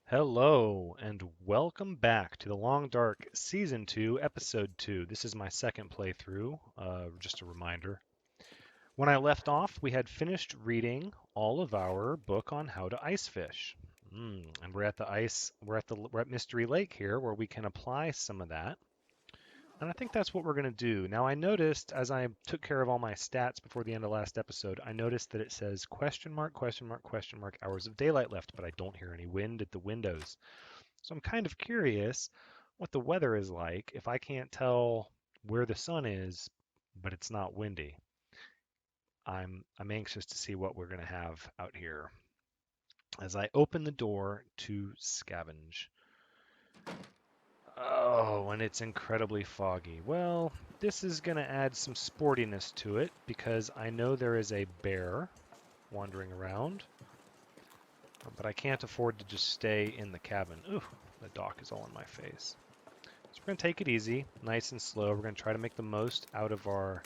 Hello, and welcome back to The Long Dark Season 2, Episode 2. This is my second playthrough, just a reminder. When I left off, we had finished reading all of our book on how to ice fish. And we're at Mystery Lake here, where we can apply some of that. And I think that's what we're going to do. Now, I noticed as I took care of all my stats before the end of last episode, I noticed that it says question mark, question mark, question mark, hours of daylight left, but I don't hear any wind at the windows. So I'm kind of curious what the weather is like if I can't tell where the sun is, but it's not windy. I'm anxious to see what we're going to have out here as I open the door to scavenge. Oh, and it's incredibly foggy. Well, this is going to add some sportiness to it because I know there is a bear wandering around, but I can't afford to just stay in the cabin. Ooh, the dock is all in my face. So we're going to take it easy, nice and slow. We're going to try to make the most out of our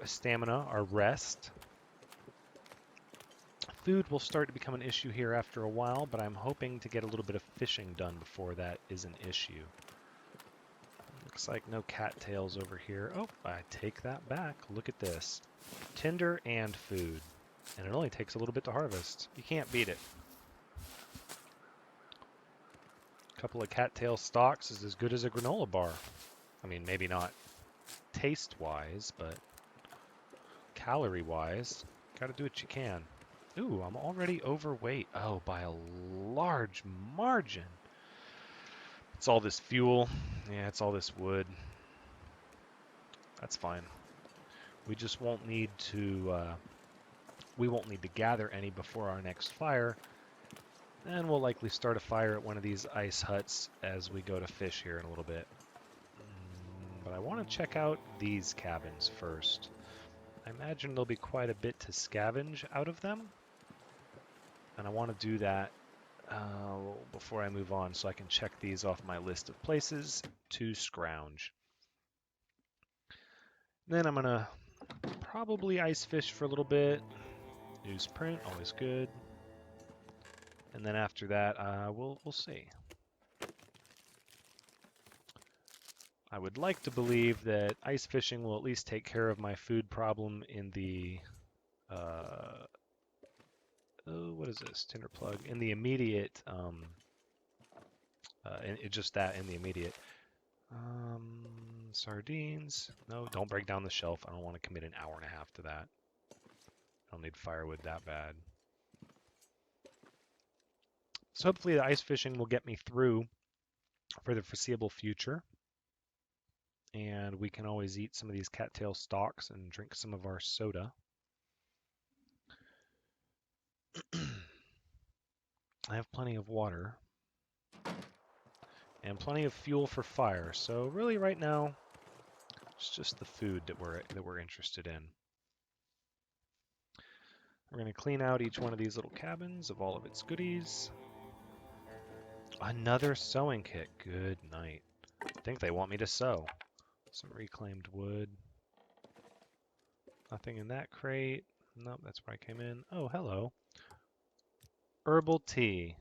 stamina, our rest. Food will start to become an issue here after a while, but I'm hoping to get a little bit of fishing done before that is an issue. Looks like no cattails over here. Oh, I take that back. Look at this. Tinder and food. And it only takes a little bit to harvest. You can't beat it. A couple of cattail stalks is as good as a granola bar. I mean, maybe not taste-wise, but calorie-wise, gotta do what you can. Ooh, I'm already overweight. Oh, by a large margin. It's all this fuel. Yeah, it's all this wood. That's fine. We just won't need to. We won't need to gather any before our next fire, and we'll likely start a fire at one of these ice huts as we go to fish here in a little bit. But I want to check out these cabins first. I imagine there'll be quite a bit to scavenge out of them, and I want to do that before I move on so I can check these off my list of places to scrounge. Then I'm going to probably ice fish for a little bit. Newsprint, always good. And then after that, we'll see. I would like to believe that ice fishing will at least take care of my food problem in the what is this? Tinder plug. In the immediate, just that in the immediate. Sardines. No, don't break down the shelf. I don't want to commit an hour and a half to that. I don't need firewood that bad. So hopefully the ice fishing will get me through for the foreseeable future. And we can always eat some of these cattail stalks and drink some of our soda. I have plenty of water and plenty of fuel for fire. So really right now, it's just the food that we're interested in. We're going to clean out each one of these little cabins of all of its goodies. Another sewing kit. Good night. I think they want me to sew. Some reclaimed wood. Nothing in that crate. Nope, that's where I came in. Oh, hello. Herbal tea.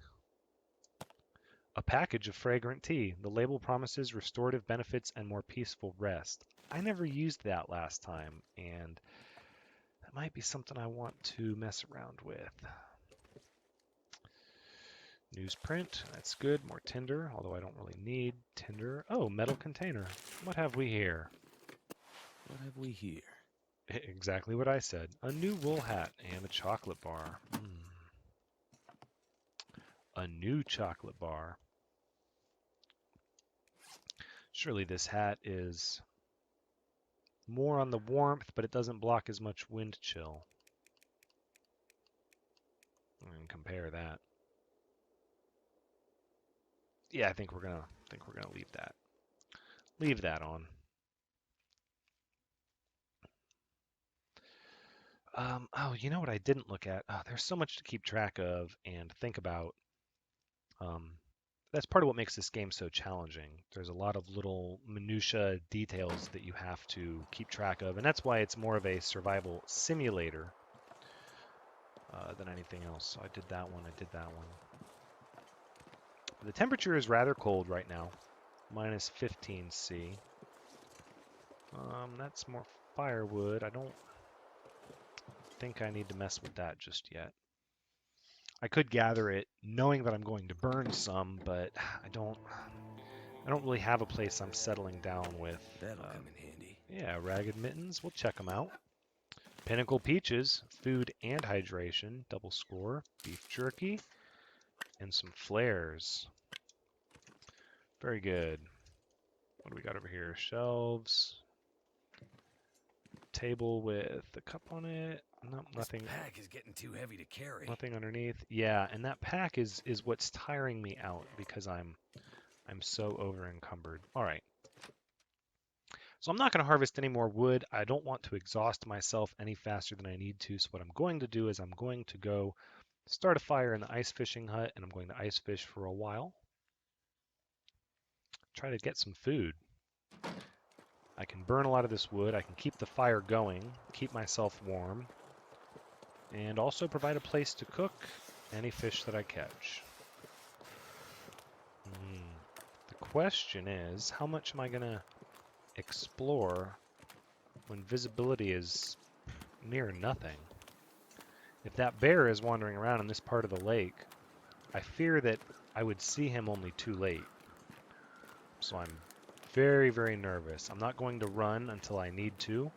A package of fragrant tea. The label promises restorative benefits and more peaceful rest. I never used that last time, and that might be something I want to mess around with. Newsprint, that's good. More tinder, although I don't really need tinder. Oh, metal container. What have we here? What have we here? Exactly what I said. A new wool hat and a chocolate bar. A new chocolate bar. Surely this hat is more on the warmth, but it doesn't block as much wind chill. And compare that. Yeah, I think we're gonna leave that. Leave that on. Oh, you know what I didn't look at? Oh, there's so much to keep track of and think about. That's part of what makes this game so challenging. There's a lot of little minutia details that you have to keep track of, and that's why it's more of a survival simulator than anything else. So I did that one, I did that one. The temperature is rather cold right now, minus 15 C. That's more firewood. I don't think I need to mess with that just yet. I could gather it knowing that I'm going to burn some, but I don't really have a place I'm settling down with. That'll come in handy. Yeah, ragged mittens. We'll check them out. Pinnacle peaches, food and hydration, double score, beef jerky, and some flares. Very good. What do we got over here? Shelves. Table with a cup on it. Nope, nothing. This pack is getting too heavy to carry. Nothing underneath. Yeah, and that pack is what's tiring me out because I'm so over encumbered. All right. So I'm not going to harvest any more wood. I don't want to exhaust myself any faster than I need to. So what I'm going to do is I'm going to go start a fire in the ice fishing hut, and I'm going to ice fish for a while. Try to get some food. I can burn a lot of this wood. I can keep the fire going, keep myself warm, and also provide a place to cook any fish that I catch. The question is, how much am I going to explore when visibility is near nothing? If that bear is wandering around in this part of the lake, I fear that I would see him only too late. So I'm very, very nervous. I'm not going to run until I need to.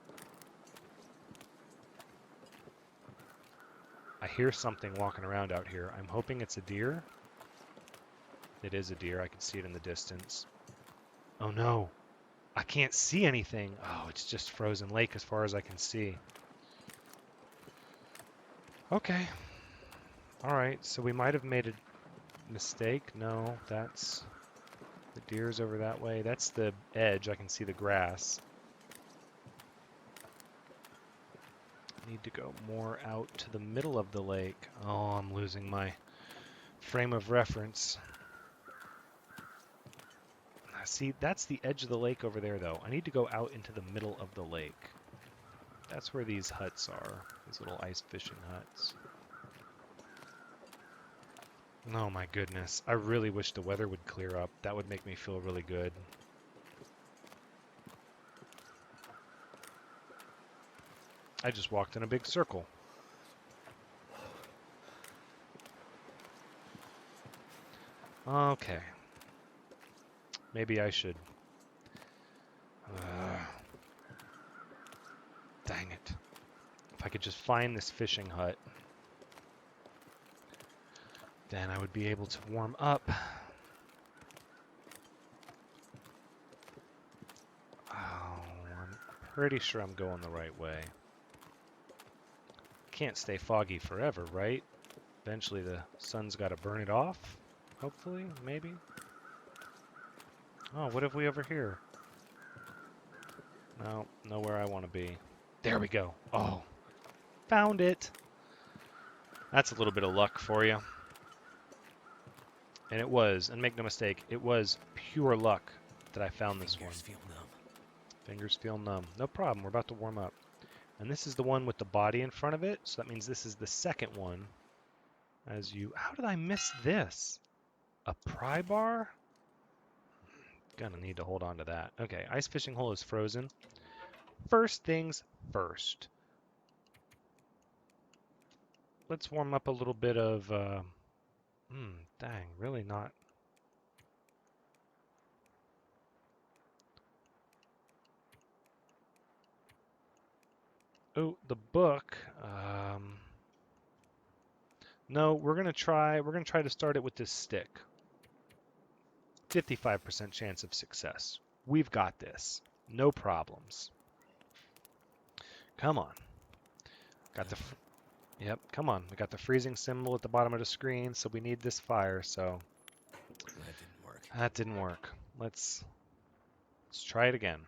I hear something walking around out here. I'm hoping it's a deer. It is a deer. I can see it in the distance. Oh no, I can't see anything. Oh, it's just frozen lake as far as I can see. Okay. All right, so we might have made a mistake. No, that's the deer's over that way. That's the edge. I can see the grass. Need to go more out to the middle of the lake. Oh, I'm losing my frame of reference. See, that's the edge of the lake over there, though. I need to go out into the middle of the lake. That's where these huts are, these little ice fishing huts. Oh my goodness. I really wish the weather would clear up. That would make me feel really good. I just walked in a big circle. Okay. Maybe I should. Dang it. If I could just find this fishing hut, then I would be able to warm up. Oh, I'm pretty sure I'm going the right way. Can't stay foggy forever, right? Eventually the sun's got to burn it off. Hopefully, maybe. Oh, what have we over here? No, nowhere I want to be. There we go. Oh, found it. That's a little bit of luck for you. And it was, and make no mistake, it was pure luck that I found this one. Fingers feel numb. Fingers feel numb. No problem. We're about to warm up. And this is the one with the body in front of it. So that means this is the second one. How did I miss this? A pry bar? Gonna need to hold on to that. Okay, ice fishing hole is frozen. First things first. Let's warm up a little bit of, dang, really not. Oh, the book. No, we're gonna try to start it with this stick. 55% chance of success. We've got this. No problems. Come on. Yep, come on. We got the freezing symbol at the bottom of the screen, so we need this fire, so That didn't work. that didn't work. Let's try it again.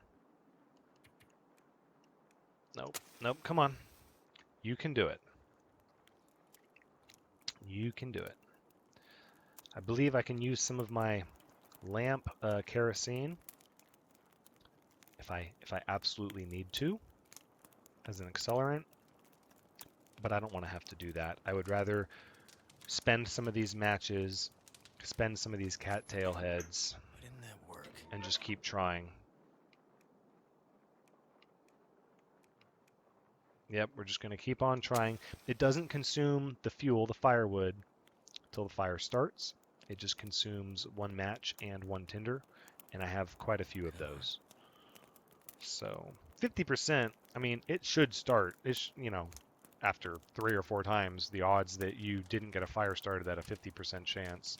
Nope, come on. You can do it. You can do it. I believe I can use some of my lamp kerosene if I absolutely need to as an accelerant, but I don't want to have to do that. I would rather spend some of these matches spend some of these cattail heads Why didn't that work? and just keep trying. Yep, we're just going to keep on trying. It doesn't consume the fuel, the firewood, till the fire starts. It just consumes one match and one tinder, and I have quite a few of those. So 50%, I mean, it should start. It's, you know, after 3 or 4 times, the odds that you didn't get a fire started at a 50% chance.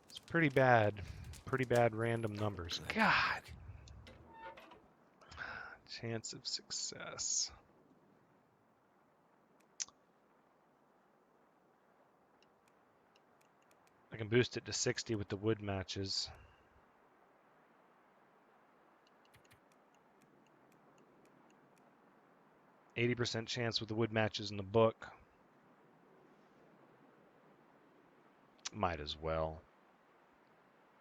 It's pretty bad random numbers. God. Chance of success. I can boost it to 60 with the wood matches. %80 chance with the wood matches in the book. Might as well.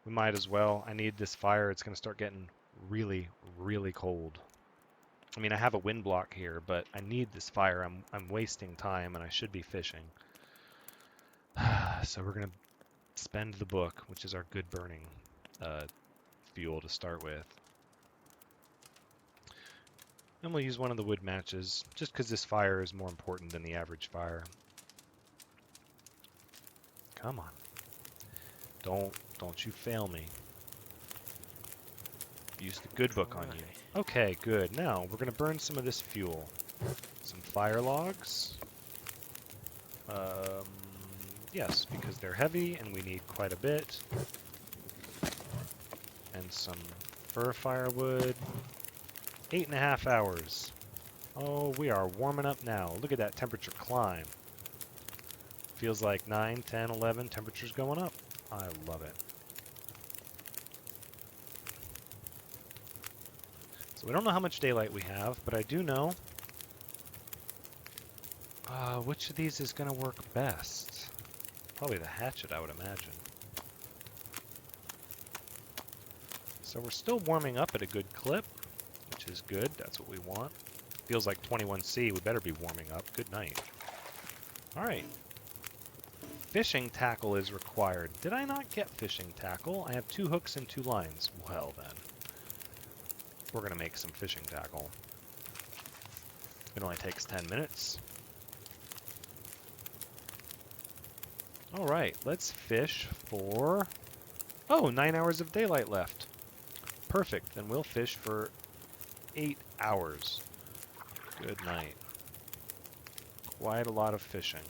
We might as well. I need this fire. It's going to start getting really, really cold. I mean, I have a wind block here, but I need this fire. I'm wasting time, and I should be fishing. So we're going to spend the book, which is our good burning fuel to start with. And we'll use one of the wood matches, just because this fire is more important than the average fire. Come on. Don't you fail me. Use the good book on you. Okay, good. Now, we're going to burn some of this fuel. Some fire logs. Yes, because they're heavy and we need quite a bit. And some fir firewood. 8.5 hours. Oh, we are warming up now. Look at that temperature climb. Feels like 9, 10, 11, temperature's going up. I love it. So we don't know how much daylight we have, but I do know which of these is going to work best. Probably the hatchet, I would imagine. So we're still warming up at a good clip, which is good. That's what we want. Feels like 21C. We better be warming up. Good night. All right. Fishing tackle is required. Did I not get fishing tackle? I have 2 hooks and 2 lines. Well then. We're going to make some fishing tackle. It only takes 10 minutes. All right, let's fish for... Oh, 9 hours of daylight left. Perfect, then we'll fish for 8 hours. Good night. Quite a lot of fishing.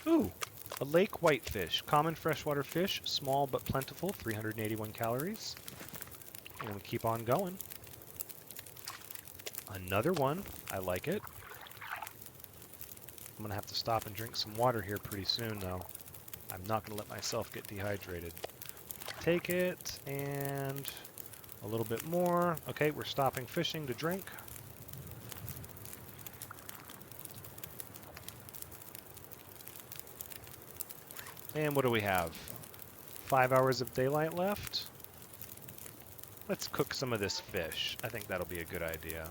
Ooh, a lake whitefish. Common freshwater fish, small but plentiful, 381 calories. And we keep on going. Another one. I like it. I'm going to have to stop and drink some water here pretty soon, though. I'm not going to let myself get dehydrated. Take it, and a little bit more. Okay, we're stopping fishing to drink. And what do we have? 5 hours of daylight left. Let's cook some of this fish. I think that'll be a good idea.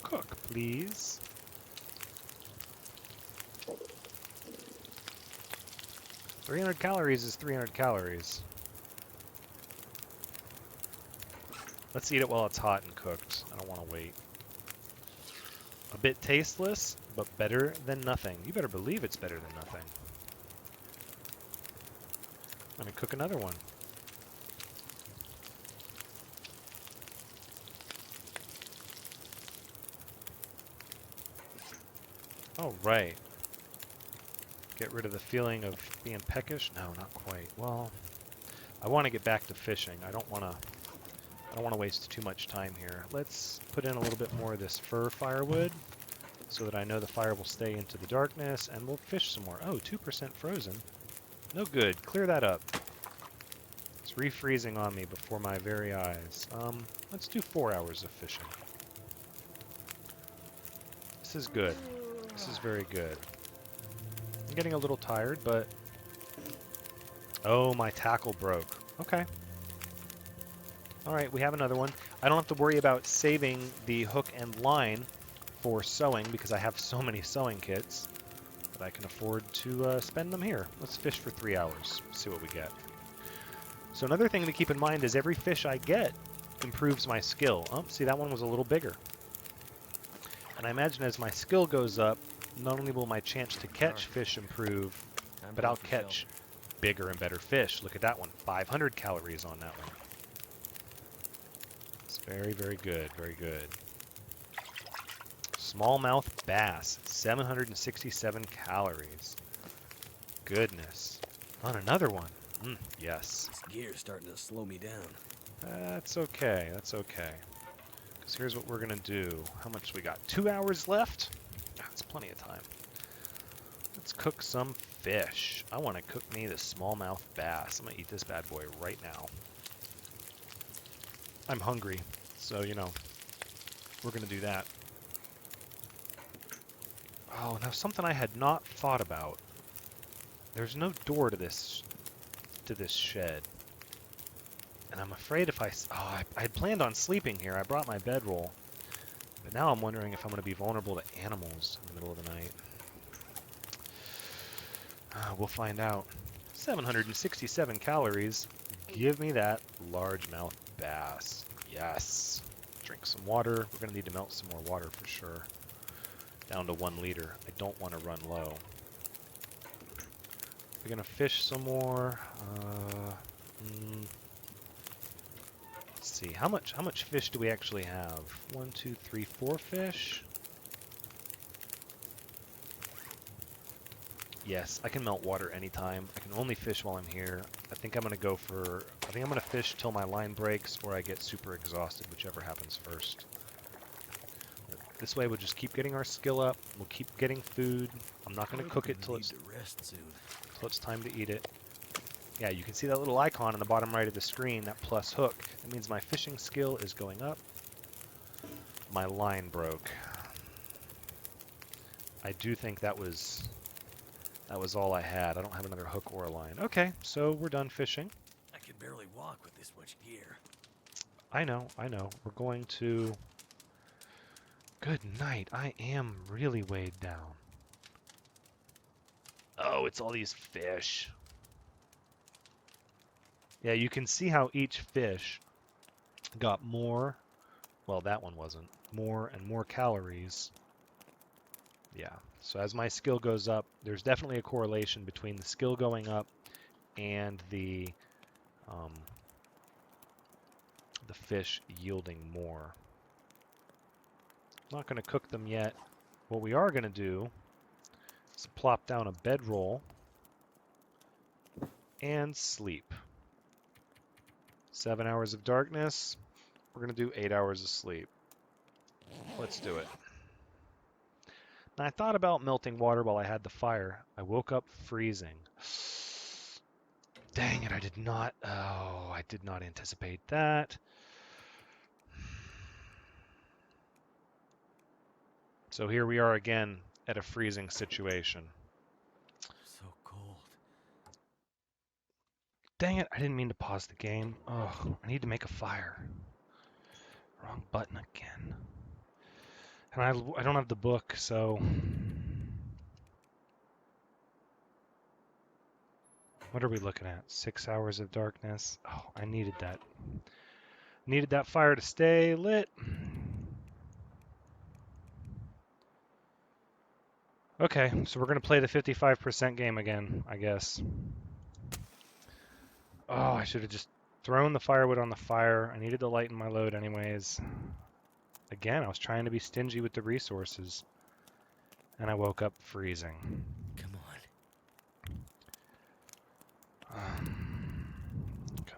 Cook, please. $300 calories is 300 calories. Let's eat it while it's hot and cooked. I don't want to wait. A bit tasteless, but better than nothing. You better believe it's better than nothing. Let me cook another one. Oh, right. Get rid of the feeling of being peckish? No, not quite. Well, I want to get back to fishing. I don't want to waste too much time here. Let's put in a little bit more of this fir firewood so that I know the fire will stay into the darkness, and we'll fish some more. Oh, 2% frozen. No good. Clear that up. It's refreezing on me before my very eyes. Let's do 4 hours of fishing. This is good. This is very good. I'm getting a little tired, but... Oh, my tackle broke. Okay. Alright, we have another one. I don't have to worry about saving the hook and line for sewing because I have so many sewing kits that I can afford to spend them here. Let's fish for 3 hours, see what we get. So another thing to keep in mind is every fish I get improves my skill. Oh, see, that one was a little bigger. And I imagine as my skill goes up, not only will my chance to catch fish improve, but I'll catch bigger and better fish. Look at that one, 500 calories on that one. It's very, very good, very good. Smallmouth bass, 767 calories. Goodness. On another one. Yes. This gear's starting to slow me down. That's okay, that's okay. Because here's what we're going to do. How much we got? 2 hours left? That's plenty of time. Let's cook some fish. I want to cook me the smallmouth bass. I'm going to eat this bad boy right now. I'm hungry, so, you know, we're going to do that. Oh, now something I had not thought about. There's no door to this shed. And I'm afraid if I had planned on sleeping here. I brought my bedroll. But now I'm wondering if I'm going to be vulnerable to animals in the middle of the night. We'll find out. 767 calories. Give me that largemouth bass. Yes. Drink some water. We're going to need to melt some more water for sure. Down to 1 liter. I don't want to run low. We're going to fish some more. Let's see. How much fish do we actually have? 1, 2, 3, 4 fish. Yes, I can melt water anytime. I can only fish while I'm here. I think I'm going to fish till my line breaks or I get super exhausted, whichever happens first. This way we'll just keep getting our skill up. We'll keep getting food. I'm not going to cook it till it's time to eat it. Yeah, you can see that little icon in the bottom right of the screen, that plus hook. That means my fishing skill is going up. My line broke. I do think that was all I had. I don't have another hook or a line. Okay, so we're done fishing. I can barely walk with this much gear. I know. We're going to... Good night. I am really weighed down. Oh, it's all these fish. Yeah, you can see how each fish got more, well, that one wasn't, more and more calories. Yeah, so as my skill goes up, there's definitely a correlation between the skill going up and the fish yielding more. I'm not going to cook them yet. What we are going to do is plop down a bedroll and sleep. 7 hours of darkness. We're going to do 8 hours of sleep. Let's do it. Now, I thought about melting water while I had the fire. I woke up freezing. Dang it, I did not anticipate that. So here we are again at a freezing situation. So cold. Dang it, I didn't mean to pause the game. Oh, I need to make a fire. Wrong button again. And I don't have the book, so... What are we looking at? 6 hours of darkness. Oh, I needed that. Needed that fire to stay lit. Okay, so we're going to play the 55% game again, I guess. Oh, I should have just thrown the firewood on the fire. I needed to lighten my load anyways. Again, I was trying to be stingy with the resources. And I woke up freezing. Come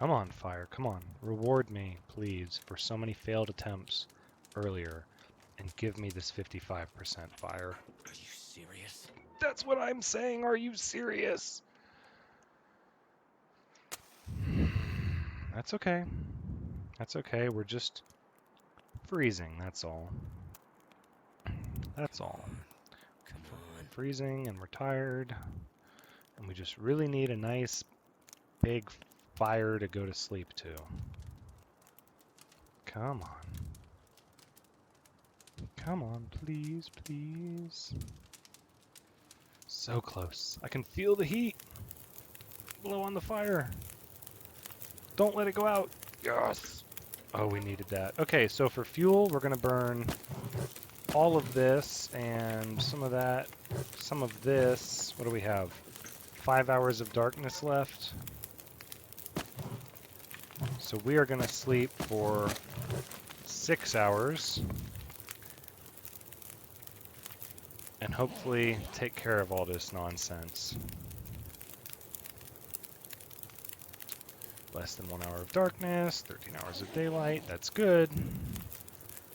Come on, fire, come on. Reward me, please, for so many failed attempts earlier. And give me this 55% fire. Are you serious? That's what I'm saying. Are you serious? That's okay. That's okay. We're just freezing. That's all. That's all. Come on. Freezing and we're tired. And we just really need a nice big fire to go to sleep to. Come on. Come on, please, please. So close. I can feel the heat. Blow on the fire. Don't let it go out. Yes. Oh, we needed that. Okay, so for fuel, we're going to burn all of this and some of that, some of this. What do we have? 5 hours of darkness left. So we are going to sleep for 6 hours and hopefully take care of all this nonsense. Less than 1 hour of darkness, 13 hours of daylight. That's good.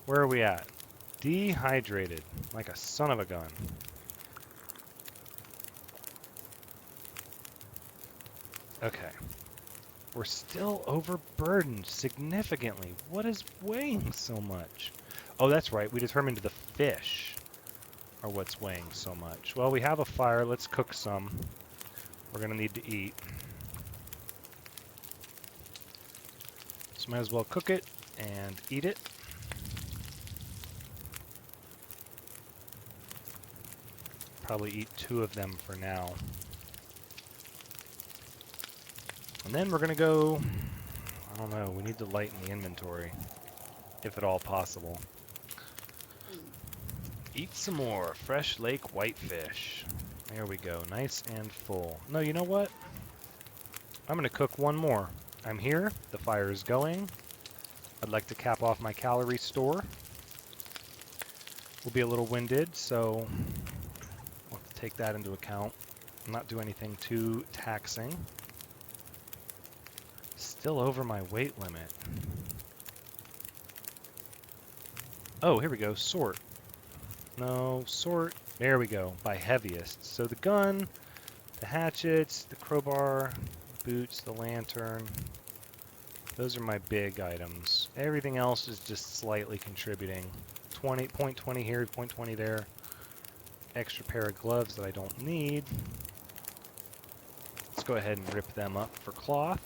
Where are we at? Dehydrated, like a son of a gun. Okay. We're still overburdened significantly. What is weighing so much? Oh, that's right. We determined the fish are what's weighing so much. Well, we have a fire. Let's cook some. We're going to need to eat. So might as well cook it and eat it. Probably eat 2 of them for now. And then we're going to go, I don't know, we need to lighten the inventory, if at all possible. Eat some more fresh lake whitefish. There we go, nice and full. No, you know what? I'm going to cook one more. I'm here, the fire is going. I'd like to cap off my calorie store. We'll be a little winded, so we'll have to take that into account. Not do anything too taxing. Still over my weight limit. Oh, here we go, sort. No, sort. There we go, by heaviest. So the gun, the hatchets, the crowbar, boots, the lantern. Those are my big items. Everything else is just slightly contributing. 0.20 here, 0.20 there. Extra pair of gloves that I don't need. Let's go ahead and rip them up for cloth.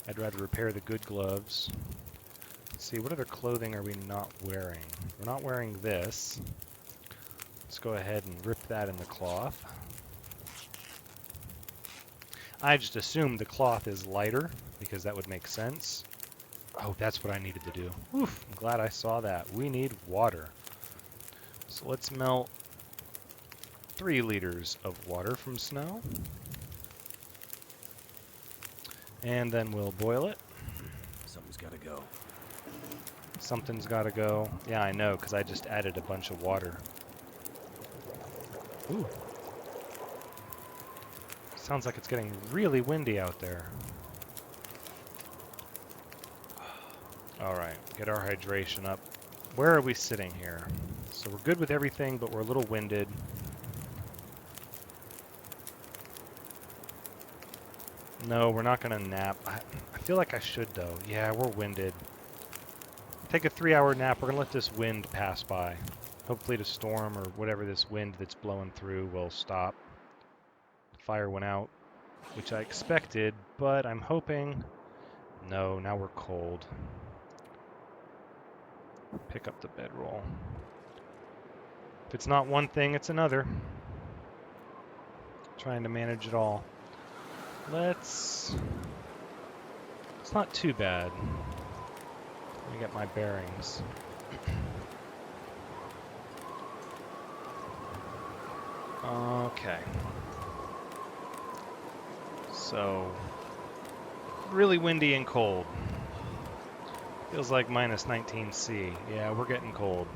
I'd rather repair the good gloves. Let's see, what other clothing are we not wearing? We're not wearing this. Let's go ahead and rip that in the cloth. I just assumed the cloth is lighter because that would make sense. Oh, that's what I needed to do. Oof, I'm glad I saw that. We need water. So let's melt 3 liters of water from snow. And then we'll boil it. Something's gotta go. Something's gotta go. Yeah, I know, because I just added a bunch of water. Ooh. Sounds like it's getting really windy out there. Alright, get our hydration up. Where are we sitting here? So we're good with everything, but we're a little winded. No, we're not going to nap. I feel like I should, though. Yeah, we're winded. Take a 3-hour nap. We're going to let this wind pass by. Hopefully the storm or whatever this wind that's blowing through will stop. The fire went out, which I expected, but I'm hoping... No, now we're cold. Pick up the bedroll. If it's not one thing, it's another. Trying to manage it all. It's not too bad. Let me get my bearings. Okay. So, really windy and cold. Feels like minus 19°C. Yeah, we're getting cold.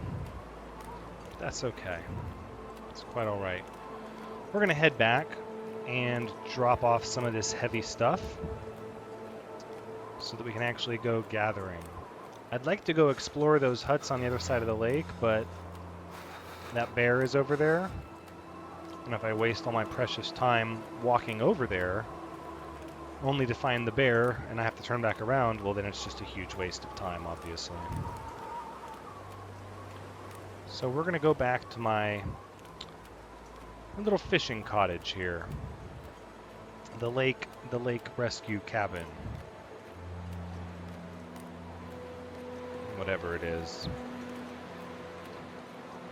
But that's okay. It's quite all right. We're going to head back and drop off some of this heavy stuff so that we can actually go gathering. I'd like to go explore those huts on the other side of the lake, but that bear is over there. And if I waste all my precious time walking over there, only to find the bear, and I have to turn back around, well, then it's just a huge waste of time, obviously. So we're going to go back to my little fishing cottage here. The lake rescue cabin. whatever it is.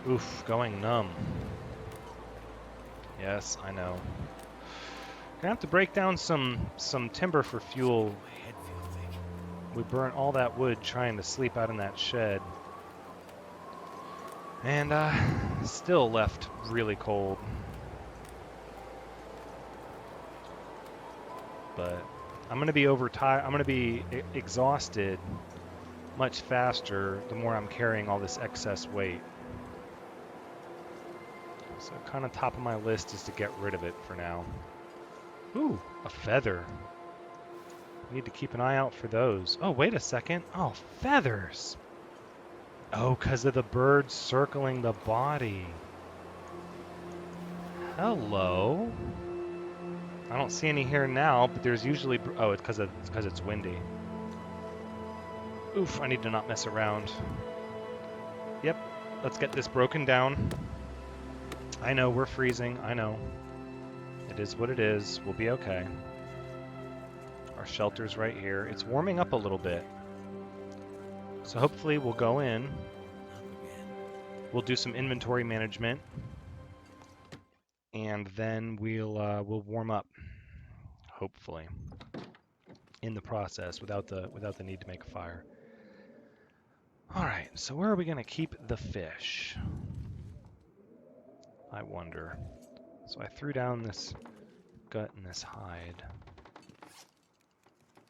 Oof, going numb. Yes, I know. Gonna have to break down some timber for fuel. My head feels achy. We burnt all that wood trying to sleep out in that shed. And still left really cold. But I'm gonna be overtired. I'm gonna be exhausted much faster the more I'm carrying all this excess weight. So kind of top of my list is to get rid of it for now. Ooh, a feather. Need to keep an eye out for those. Oh, wait a second. Oh, feathers. Oh, because of the birds circling the body. Hello. I don't see any here now, but there's usually... Oh, it's because it's windy. Oof, I need to not mess around. Yep, let's get this broken down. I know, we're freezing. I know. It is what it is. We'll be okay. Our shelter's right here. It's warming up a little bit. So hopefully we'll go in. We'll do some inventory management. And then we'll warm up. Hopefully. In the process, without the need to make a fire. Alright, so where are we going to keep the fish? I wonder. So I threw down this gut and this hide.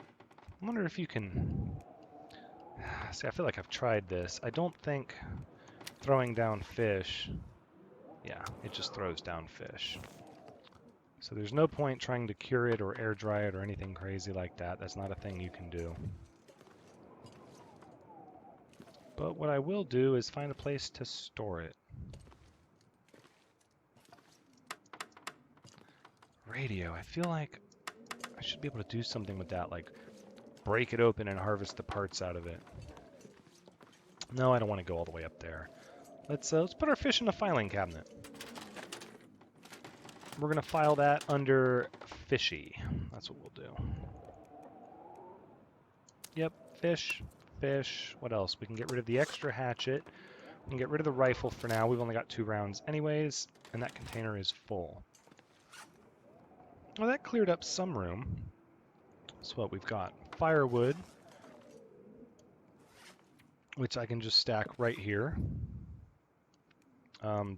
I wonder if you can... See, I feel like I've tried this. I don't think throwing down fish... Yeah, it just throws down fish. So there's no point trying to cure it or air dry it or anything crazy like that. That's not a thing you can do. But what I will do is find a place to store it. Radio, I feel like I should be able to do something with that, like break it open and harvest the parts out of it. No, I don't want to go all the way up there. Let's put our fish in a filing cabinet. We're going to file that under fishy. That's what we'll do. Yep, fish, fish. What else? We can get rid of the extra hatchet. We can get rid of the rifle for now. We've only got 2 rounds anyways, and that container is full. Well, that cleared up some room. So what we've got? Firewood, which I can just stack right here.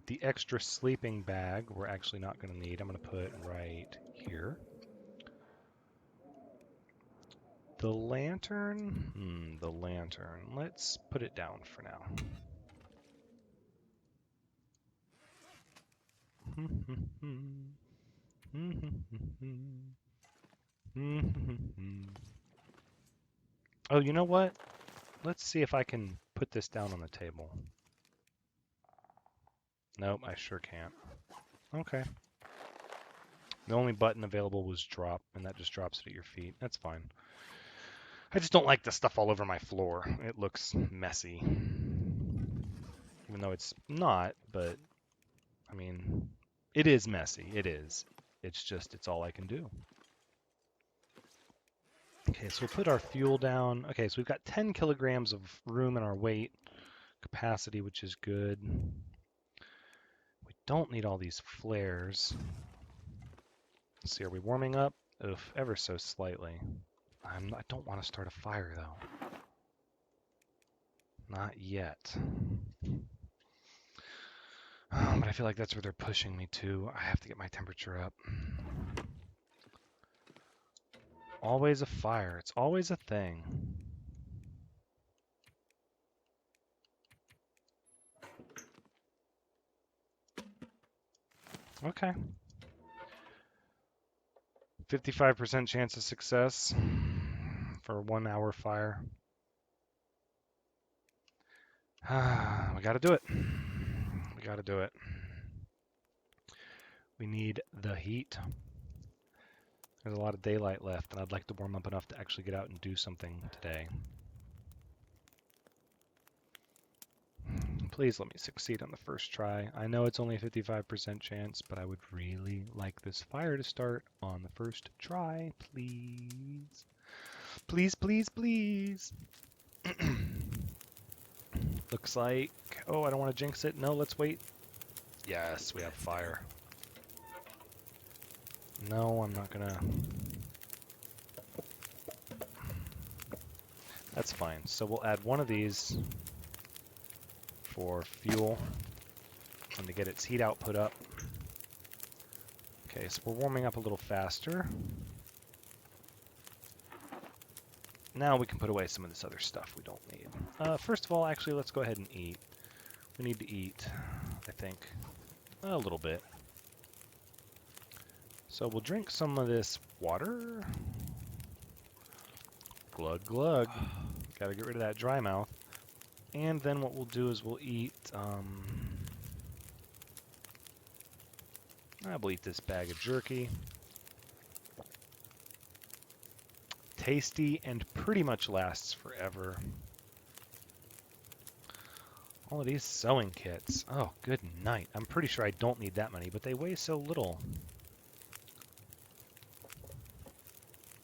The extra sleeping bag we're actually not going to need. I'm going to put right here. The lantern? The lantern. Let's put it down for now. Oh, you know what? Let's see if I can put this down on the table. Nope, I sure can't. Okay. The only button available was drop, and that just drops it at your feet. That's fine. I just don't like the stuff all over my floor. It looks messy. Even though it's not, but, I mean, it is messy. It is. It's just, it's all I can do. Okay, so we'll put our fuel down. Okay, so we've got 10 kilograms of room in our weight capacity, which is good. We don't need all these flares. Let's see, are we warming up? Oof, ever so slightly. I don't want to start a fire, though. Not yet. But I feel like that's where they're pushing me to. I have to get my temperature up. Always a fire. It's always a thing. Okay. 55% chance of success for a 1 hour fire. We gotta do it. We gotta do it. We need the heat. There's a lot of daylight left, and I'd like to warm up enough to actually get out and do something today. Please let me succeed on the first try. I know it's only a 55% chance, but I would really like this fire to start on the first try, please. Please, please, please. Looks like... Oh, I don't want to jinx it. No, let's wait. Yes, we have fire. No, I'm not gonna... That's fine. So we'll add one of these for fuel and to get its heat output up. Okay, so we're warming up a little faster. Now we can put away some of this other stuff we don't need. First of all, actually, let's go ahead and eat. We need to eat, I think, a little bit. So we'll drink some of this water. Glug, glug. Gotta get rid of that dry mouth. And then what we'll do is we'll eat, we'll eat this bag of jerky. Tasty and pretty much lasts forever. All of these sewing kits. Oh, good night. I'm pretty sure I don't need that many, but they weigh so little.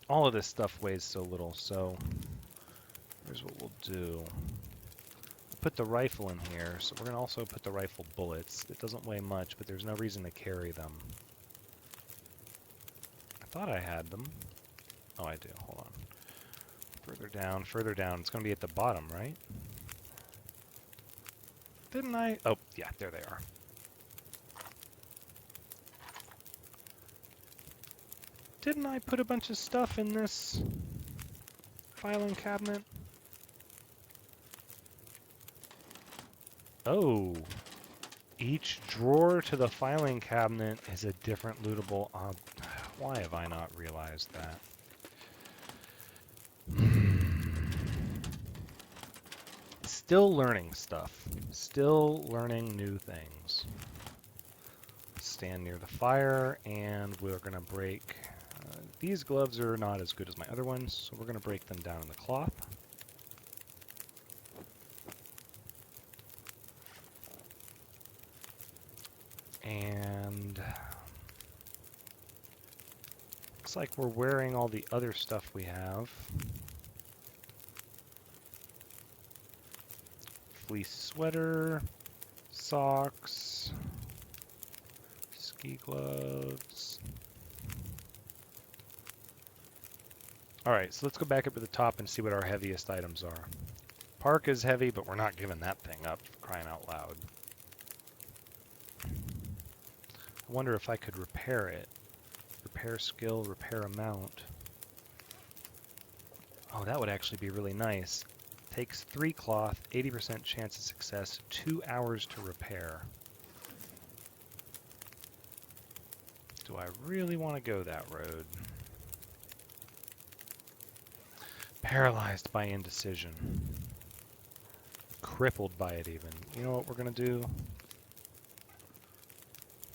All of this stuff weighs so little, so here's what we'll do. Put the rifle in here, so we're going to also put the rifle bullets. It doesn't weigh much, but there's no reason to carry them. I thought I had them. Oh, I do. Hold on. Further down, further down. It's going to be at the bottom, right? Didn't I? Oh, yeah, there they are. Didn't I put a bunch of stuff in this filing cabinet? Oh, each drawer to the filing cabinet is a different lootable object. Why have I not realized that? Still learning stuff. Still learning new things. Stand near the fire, and we're going to break... these gloves are not as good as my other ones, so we're going to break them down in the cloth. And... looks like we're wearing all the other stuff we have. Fleece sweater, socks, ski gloves. Alright, so let's go back up to the top and see what our heaviest items are. Park is heavy, but we're not giving that thing up, for crying out loud. I wonder if I could repair it. Repair skill, repair amount. Oh, that would actually be really nice. Takes 3 cloth, 80% chance of success, 2 hours to repair. Do I really want to go that road? Paralyzed by indecision. Crippled by it even. You know what we're going to do?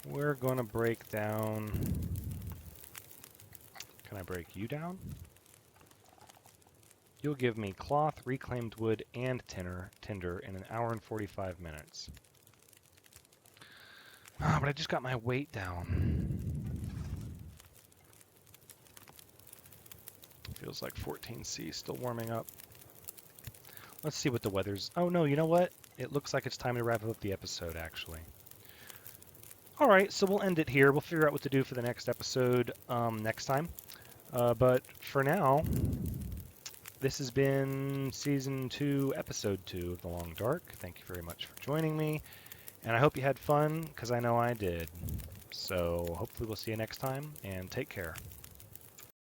We're going to break down... Can I break you down? You'll give me cloth, reclaimed wood, and tinder in an hour and 45 minutes. Ah, but I just got my weight down. Feels like 14C, still warming up. Let's see what the weather's... Oh no, you know what? It looks like it's time to wrap up the episode, actually. Alright, so we'll end it here. We'll figure out what to do for the next episode next time. But for now... This has been Season 2, Episode 2 of The Long Dark. Thank you very much for joining me. And I hope you had fun, because I know I did. So hopefully we'll see you next time, and take care.